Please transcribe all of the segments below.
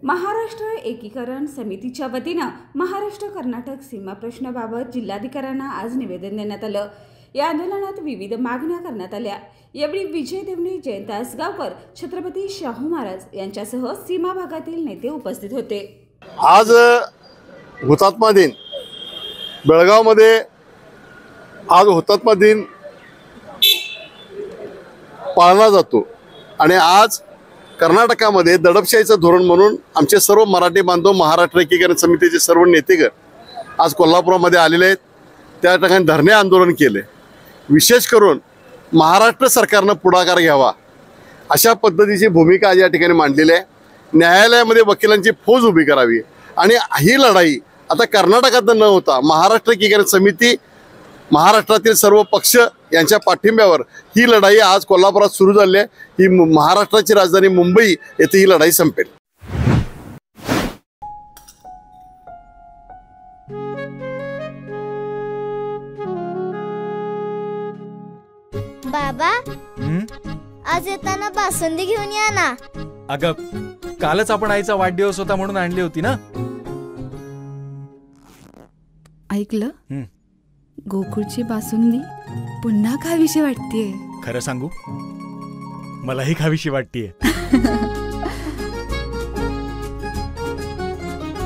महाराष्ट्र एकीकरण समितीच्या वतीनं महाराष्ट्र कर्नाटक सीमा प्रश्नाबाबत जिल्हाधिकाऱ्यांना आज निवेदन देण्यात आलं। या आंदोलनात विविध मागण्या करण्यात आल्या। यावेळी विजय देवणे, जयंत आसगावकर, छत्रपती शाहू महाराज यांच्यासह सीमा भागातील नेते उपस्थित होते। आज हुतात्मा दिन बेळगावमध्ये आज हुतात्मा दिन पाळला जातो आणि आज कर्नाटकामध्ये दडपशाहीचं धोरण म्हणून आमचे सर्व मराठी बांधव महाराष्ट्र एकीकरण समितीचे सर्व नेतेगण आज कोल्हापुरामध्ये आलेले आहेत। त्या ठिकाणी धरणे आंदोलन केले। विशेष करून महाराष्ट्र सरकारनं पुढाकार घ्यावा अशा पद्धतीची भूमिका आज या ठिकाणी मांडलेली आहे। न्यायालयामध्ये वकिलांची फौज उभी करावी आणि ही लढाई आता कर्नाटकात न होता महाराष्ट्र एकीकरण समिती, महाराष्ट्रातील सर्व पक्ष यांच्या पाठिंब्यावर ही लढाई आज कोल्हापुरात सुरू झाली आहे। ही महाराष्ट्राची राजधानी मुंबई येथे ही लढाई संपेल। बाबा, आज येताना बासुंदी घेऊन या ना। अगं, कालच आपण आईचा वाढदिवस होता म्हणून आणली होती ना। ऐकलं, गोकुळची बासुंदी पुन्हा खावीशी वाटतेय। खरं सांगू, मलाही खावीशी वाटतेय।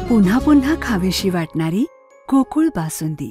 पुन्हा पुन्हा खावीशी वाटणारी गोकुळ बासुंदी।